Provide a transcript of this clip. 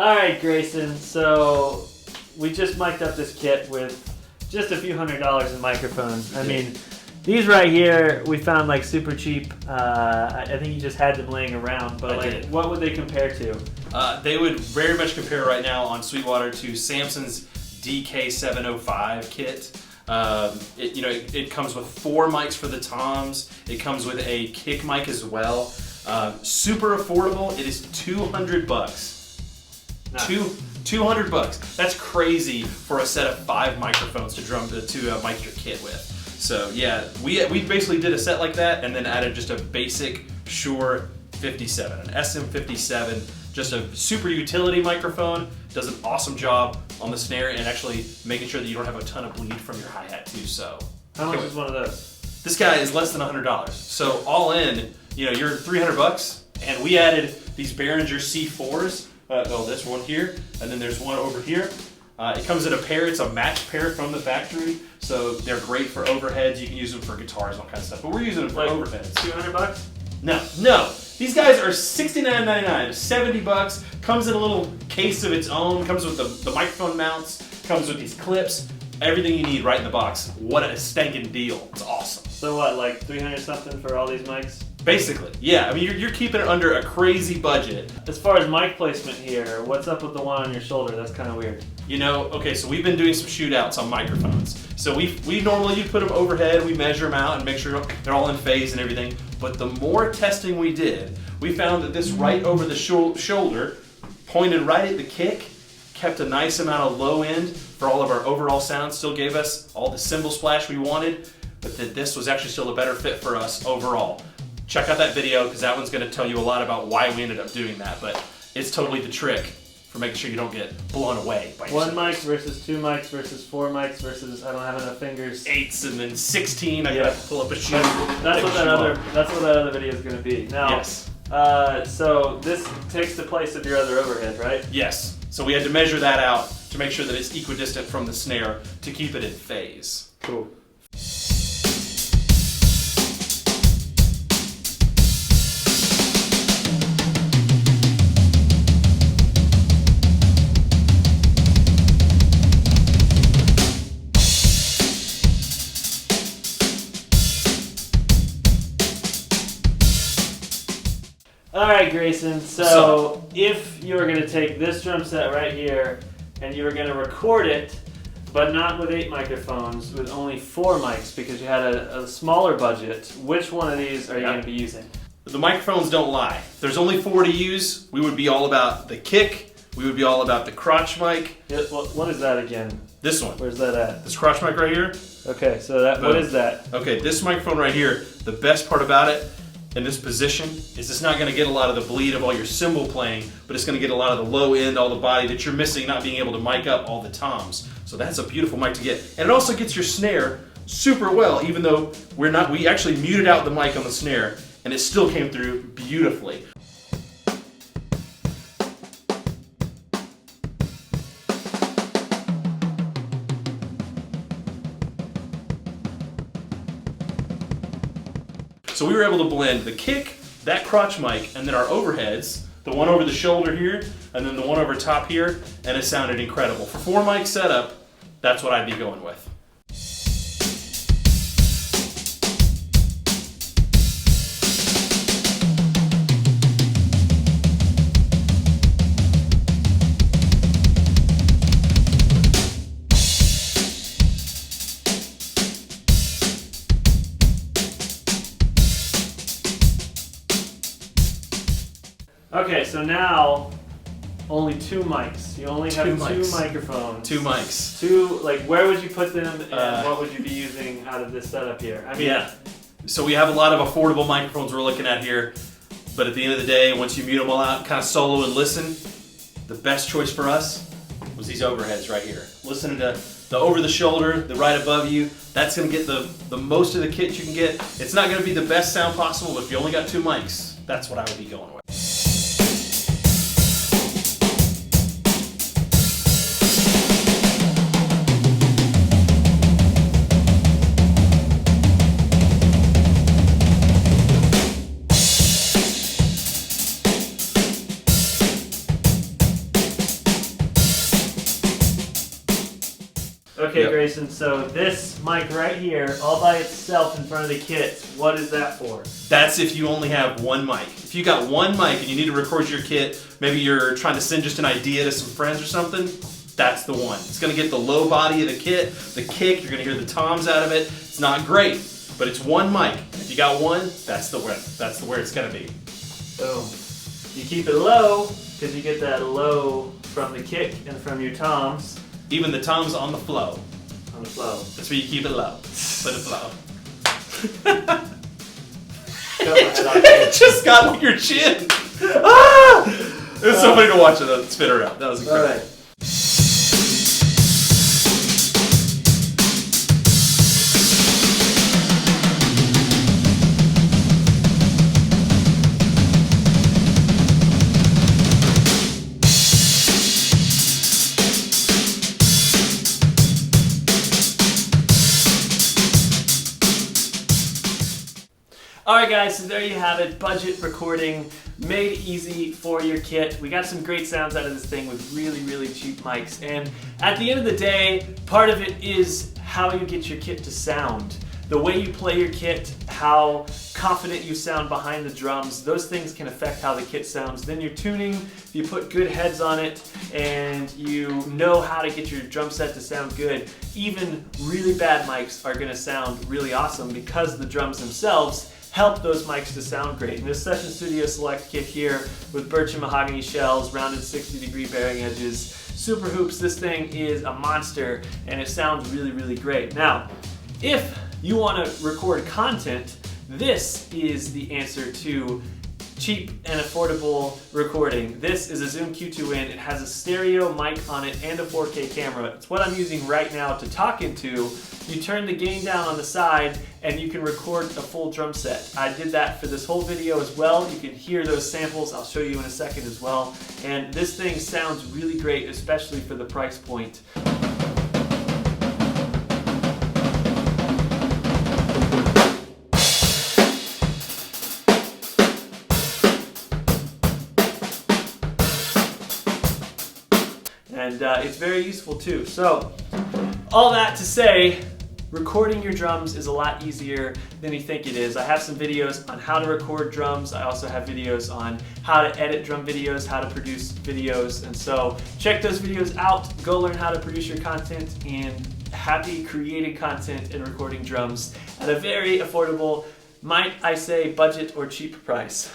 Alright, Grayson, so we just mic'd up this kit with just a few $100s in microphones. I mean, these right here we found like super cheap. I think you just had them laying around, but like, what would they compare to? They would very much compare right now on Sweetwater to Samson's DK705 kit. It comes with 4 mics for the toms. It comes with a kick mic as well. Super affordable. It is $200. Nice. $200. That's crazy for a set of 5 microphones to mic your kit with. So yeah, we basically did a set like that and then added just a basic Shure 57, an SM57, just a super utility microphone. Does an awesome job on the snare and actually making sure that you don't have a ton of bleed from your hi-hat too. So how much is one of those? This guy is less than $100. So all in, you're $300, and we added these Behringer C4s. This one here, and then there's one over here. It comes in a pair. It's a matched pair from the factory, so they're great for overheads. You can use them for guitars, all kinds of stuff. But we're using them for overheads. $200? No. These guys are $69.99, $70. Comes in a little case of its own. Comes with the microphone mounts. Comes with these clips. Everything you need right in the box. What a stinking deal! It's awesome. So what, like 300 something for all these mics? Basically, yeah. I mean, you're keeping it under a crazy budget. As far as mic placement here, what's up with the one on your shoulder? That's kind of weird. Okay, so we've been doing some shootouts on microphones. So we normally put them overhead, we measure them out and make sure they're all in phase and everything. But the more testing we did, we found that this right over the shoulder, pointed right at the kick, kept a nice amount of low end for all of our overall sound, still gave us all the cymbal splash we wanted, but that this was actually still a better fit for us overall. Check out that video because that one's going to tell you a lot about why we ended up doing that, but it's totally the trick for making sure you don't get blown away by one mic versus 2 mics versus 4 mics versus I don't have enough fingers. 8s and then 16. I gotta pull up a shoe. That's what that other video is going to be. Now, yes. So this takes the place of your other overhead, right? Yes. So we had to measure that out to make sure that it's equidistant from the snare to keep it in phase. Cool. Alright, Grayson, so if you were going to take this drum set right here and you were going to record it, but not with 8 microphones, with only 4 mics because you had a smaller budget, which one of these are you going to be using? The microphones don't lie. If there's only 4 to use, we would be all about the kick, we would be all about the crotch mic. Yeah, what is that again? This one. Where's that at? This crotch mic right here. Okay, so what is that? Okay, this microphone right here, the best part about it in this position is it's not going to get a lot of the bleed of all your cymbal playing, but it's going to get a lot of the low end, all the body that you're missing, not being able to mic up all the toms. So that's a beautiful mic to get. And it also gets your snare super well, even though we actually muted out the mic on the snare, and it still came through beautifully. So we were able to blend the kick, that crotch mic, and then our overheads, the one over the shoulder here, and then the one over top here, and it sounded incredible. For 4 mic setup, that's what I'd be going with. Okay, so now only 2 mics. You only have 2 microphones. 2 mics. Where would you put them and what would you be using out of this setup here? I mean, yeah. So we have a lot of affordable microphones we're looking at here, but at the end of the day, once you mute them all out, kind of solo and listen, the best choice for us was these overheads right here. Listening to the over the shoulder, the right above you, that's going to get the most of the kit you can get. It's not going to be the best sound possible, but if you only got 2 mics, that's what I would be going with. Okay, Yep. Grayson, so this mic right here, all by itself in front of the kit, what is that for? That's if you only have one mic. If you got one mic and you need to record your kit, maybe you're trying to send just an idea to some friends or something, that's the one. It's going to get the low body of the kit, the kick, you're going to hear the toms out of it. It's not great, but it's one mic. If you got one, that's the where it's going to be. Boom. You keep it low, because you get that low from the kick and from your toms. Even the toms on the flow. On the flow. That's where you keep it low. Let it flow. It just got on your chin. Ah! It was so funny to watch it spin around. That was incredible. All right. Alright guys, so there you have it, budget recording, made easy for your kit. We got some great sounds out of this thing with really, really cheap mics, and at the end of the day, part of it is how you get your kit to sound. The way you play your kit, how confident you sound behind the drums, those things can affect how the kit sounds. Then your tuning, if you put good heads on it and you know how to get your drum set to sound good, even really bad mics are going to sound really awesome because the drums themselves help those mics to sound great. And this Session Studio Select kit here with birch and mahogany shells, rounded 60-degree bearing edges, super hoops, this thing is a monster and it sounds really, really great. Now, if you want to record content, this is the answer to cheap and affordable recording. This is a Zoom Q2N. It has a stereo mic on it and a 4K camera. It's what I'm using right now to talk into. You turn the gain down on the side and you can record a full drum set. I did that for this whole video as well. You can hear those samples. I'll show you in a second as well. And this thing sounds really great, especially for the price point. And it's very useful too. So, all that to say, recording your drums is a lot easier than you think it is. I have some videos on how to record drums. I also have videos on how to edit drum videos, how to produce videos. And so check those videos out. Go learn how to produce your content and happy creating content and recording drums at a very affordable, might I say, budget or cheap price.